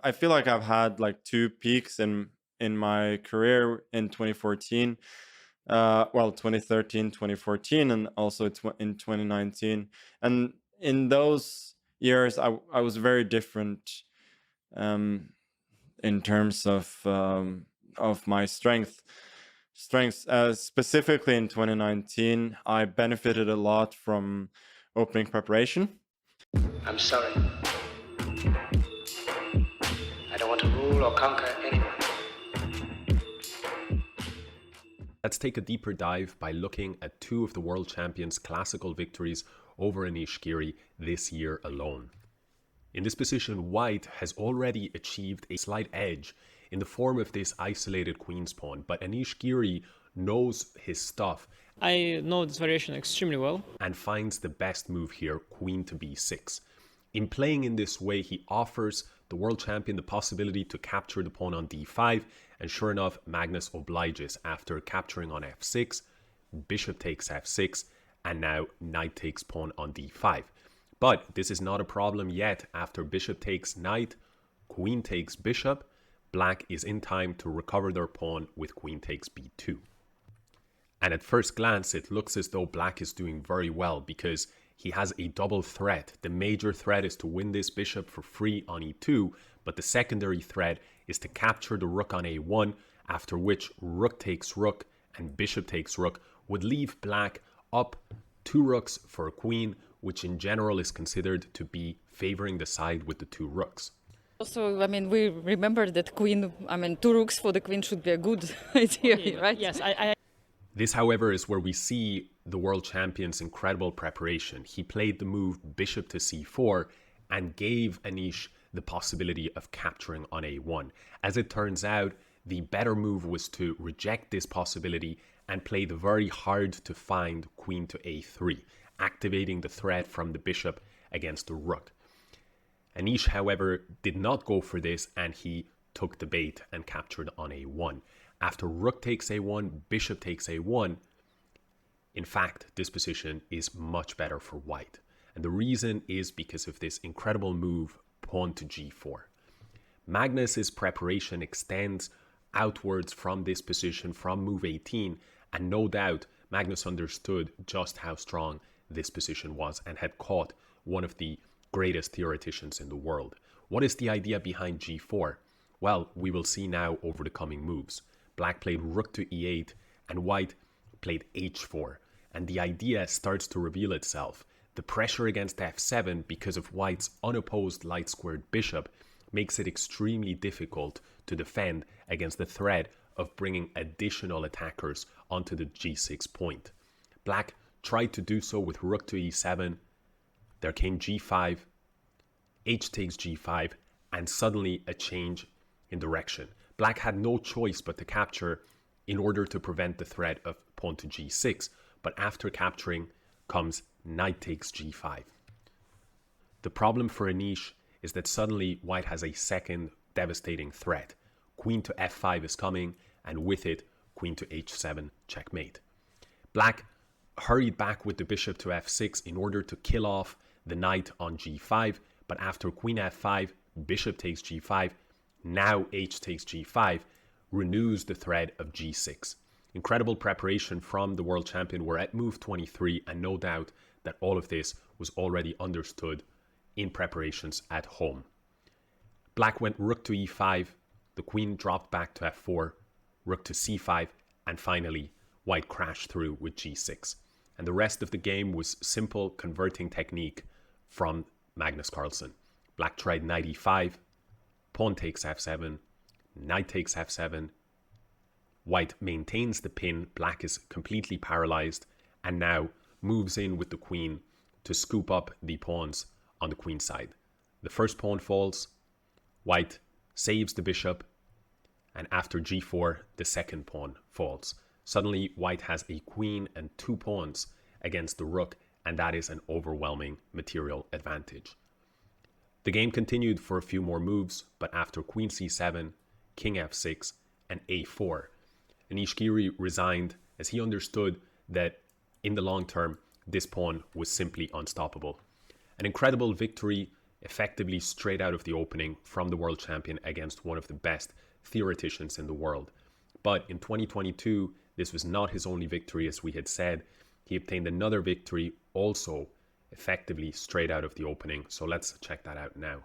I feel like I've had like two peaks in my career in 2014. Well, 2013, 2014, and also in 2019. And in those years, I was very different, um, in terms of my strengths. Specifically in 2019, I benefited a lot from opening preparation. I'm sorry. I don't want to rule or conquer anyone. Let's take a deeper dive by looking at two of the world champions' classical victories over Anish Giri this year alone. In this position, White has already achieved a slight edge in the form of this isolated queen's pawn, but Anish Giri knows his stuff. I know this variation extremely well. And finds the best move here, queen to b6. In playing in this way, he offers the world champion the possibility to capture the pawn on d5, and sure enough, Magnus obliges after capturing on f6, bishop takes f6, and now knight takes pawn on d5. But this is not a problem yet. After bishop takes knight, queen takes bishop, black is in time to recover their pawn with queen takes b2. And at first glance, it looks as though black is doing very well because he has a double threat. The major threat is to win this bishop for free on e2, but the secondary threat is to capture the rook on a1, after which rook takes rook and bishop takes rook would leave black up two rooks for a queen, which in general is considered to be favoring the side with the two rooks. Also, we remember that queen, two rooks for the queen should be a good idea, right? Yes, This, however, is where we see the world champion's incredible preparation. He played the move bishop to c4 and gave Anish the possibility of capturing on a1. As it turns out, the better move was to reject this possibility and play the very hard to find queen to a3, activating the threat from the bishop against the rook. Anish, however, did not go for this, and he took the bait and captured on a1. After rook takes a1, bishop takes a1, in fact, this position is much better for white. And the reason is because of this incredible move, pawn to g4. Magnus's preparation extends outwards from this position, from move 18, and no doubt Magnus understood just how strong this position was and had caught one of the greatest theoreticians in the world. What is the idea behind g4? Well, we will see now over the coming moves. Black played rook to e8 and white played h4. And the idea starts to reveal itself. The pressure against f7 because of white's unopposed light squared bishop makes it extremely difficult to defend against the threat of bringing additional attackers onto the g6 point. Black tried to do so with rook to e7. There came g5, h takes g5, and suddenly a change in direction. Black had no choice but to capture in order to prevent the threat of pawn to g6, but after capturing comes knight takes g5. The problem for Anish is that suddenly white has a second devastating threat. Queen to f5 is coming, and with it, queen to h7 checkmate. Black hurried back with the bishop to f6 in order to kill off the knight on g5, but after queen f5, bishop takes g5, now h takes g5, renews the threat of g6. Incredible preparation from the world champion. We're at move 23, and no doubt that all of this was already understood in preparations at home. Black went rook to e5, the queen dropped back to f4, rook to c5, and finally white crashed through with g6. And the rest of the game was simple converting technique from Magnus Carlsen. Black tried knight e5, pawn takes f7, knight takes f7. White maintains the pin, black is completely paralyzed, and now moves in with the queen to scoop up the pawns on the queen side. The first pawn falls, white saves the bishop, and after g4, the second pawn falls. Suddenly, white has a queen and two pawns against the rook, and that is an overwhelming material advantage. The game continued for a few more moves, but after queen c7, king f6, and a4, Anish Giri resigned as he understood that in the long term, this pawn was simply unstoppable. An incredible victory effectively straight out of the opening from the world champion against one of the best theoreticians in the world. But in 2022, this was not his only victory, as we had said. He obtained another victory also effectively straight out of the opening. So let's check that out now.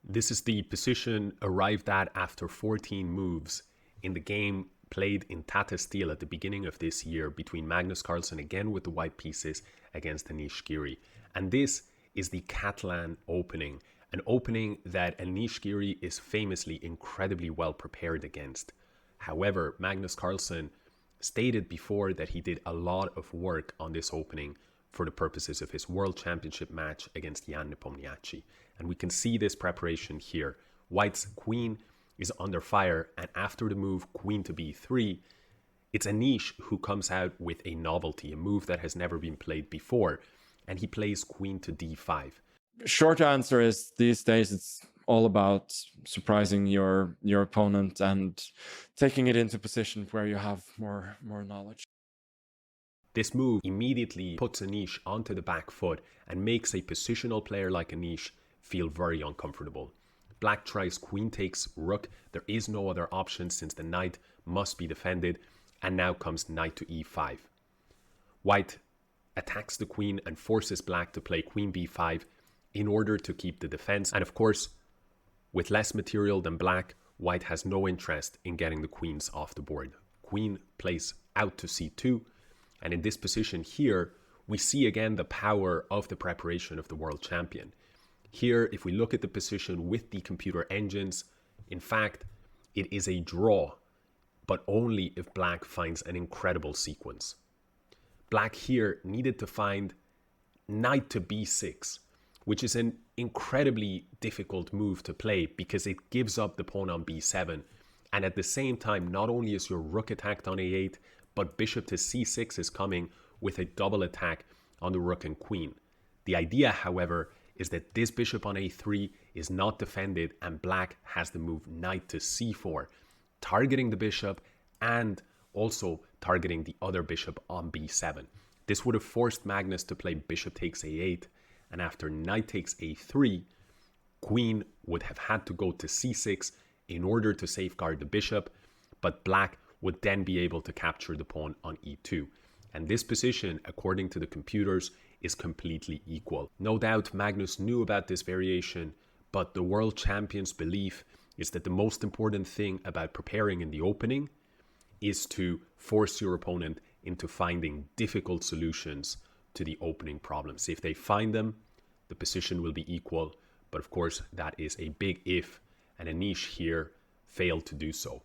This is the position arrived at after 14 moves in the game played in Tata Steel at the beginning of this year between Magnus Carlsen, again with the white pieces, against Anish Giri. And this is the Catalan opening, an opening that Anish Giri is famously incredibly well prepared against. However, Magnus Carlsen stated before that he did a lot of work on this opening for the purposes of his World Championship match against Jan Nepomniachtchi. And we can see this preparation here. White's queen is under fire, and after the move queen to b3, it's Anish who comes out with a novelty, a move that has never been played before, and he plays queen to d5. Short answer is these days it's all about surprising your opponent and taking it into position where you have more knowledge. This move immediately puts Anish onto the back foot and makes a positional player like Anish feel very uncomfortable. Black tries queen takes rook. There is no other option since the knight must be defended, and now comes knight to e5. White attacks the queen and forces black to play queen b5 in order to keep the defense. And of course, with less material than black, white has no interest in getting the queens off the board. Queen plays out to c2, and in this position here, we see again the power of the preparation of the world champion. Here, if we look at the position with the computer engines, in fact, it is a draw, but only if black finds an incredible sequence. Black here needed to find knight to b6, which is an incredibly difficult move to play because it gives up the pawn on b7. And at the same time, not only is your rook attacked on a8, but bishop to c6 is coming with a double attack on the rook and queen. The idea, however, is that this bishop on a3 is not defended, and black has the move knight to c4, targeting the bishop and also targeting the other bishop on b7. This would have forced Magnus to play bishop takes a8, and after knight takes a3, queen would have had to go to c6 in order to safeguard the bishop, but black would then be able to capture the pawn on e2. And this position, according to the computers, is completely equal. No doubt Magnus knew about this variation, but the world champion's belief is that the most important thing about preparing in the opening is to force your opponent into finding difficult solutions to the opening problems. If they find them, the position will be equal, but of course that is a big if, and Anish here failed to do so.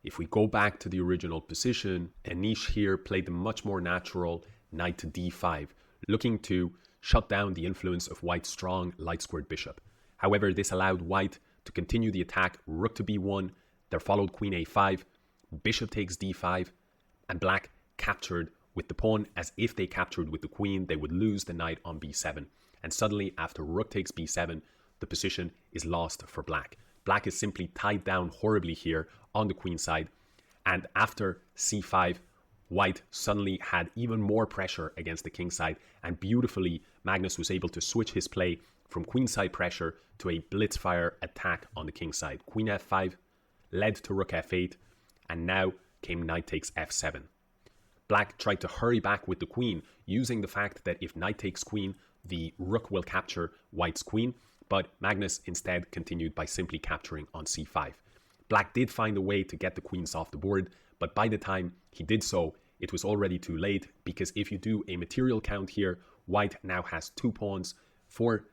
If we go back to the original position, Anish here played the much more natural knight to d5, looking to shut down the influence of white's strong light-squared bishop. However, this allowed white to continue the attack, rook to b1, there followed queen a5, bishop takes d5, and black captured with the pawn. As if they captured with the queen, they would lose the knight on b7. And suddenly, after rook takes b7, the position is lost for black. Black is simply tied down horribly here on the queen side, and after c5, white suddenly had even more pressure against the king side, and beautifully Magnus was able to switch his play from queenside pressure to a blitzfire attack on the king side. Queen f5 led to rook f8, and now came knight takes f7. Black tried to hurry back with the queen, using the fact that if knight takes queen, the rook will capture white's queen, but Magnus instead continued by simply capturing on c5. Black did find a way to get the queens off the board, but by the time he did so, it was already too late, because if you do a material count here, white now has 2 pawns for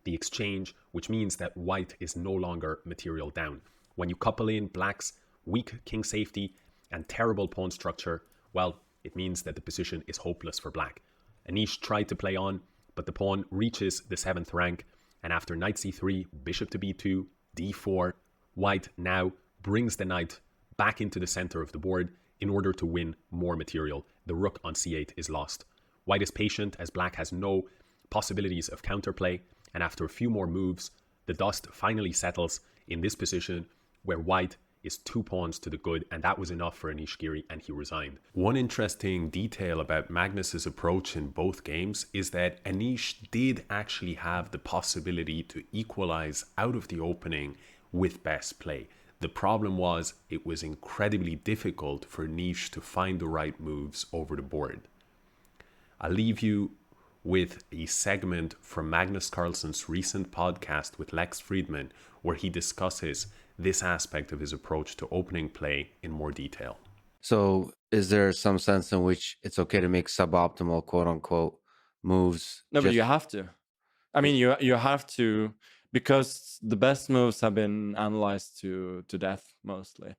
the exchange, which means that white is no longer material down. When you couple in black's weak king safety and terrible pawn structure, well, it means that the position is hopeless for black. Anish tried to play on, but the pawn reaches the 7th rank, and after knight c3, bishop to b2, d4, white now brings the knight back into the center of the board in order to win more material. The rook on c8 is lost. White is patient as black has no possibilities of counterplay, and after a few more moves, the dust finally settles in this position where white is 2 pawns to the good, and that was enough for Anish Giri, and he resigned. One interesting detail about Magnus's approach in both games is that Anish did actually have the possibility to equalize out of the opening with best play. The problem was it was incredibly difficult for Anish to find the right moves over the board. I'll leave you with a segment from Magnus Carlsen's recent podcast with Lex Friedman, where he discusses this aspect of his approach to opening play in more detail. So is there some sense in which it's okay to make suboptimal, quote unquote, moves? No, but you have to. I mean, you have to, because the best moves have been analyzed to death mostly.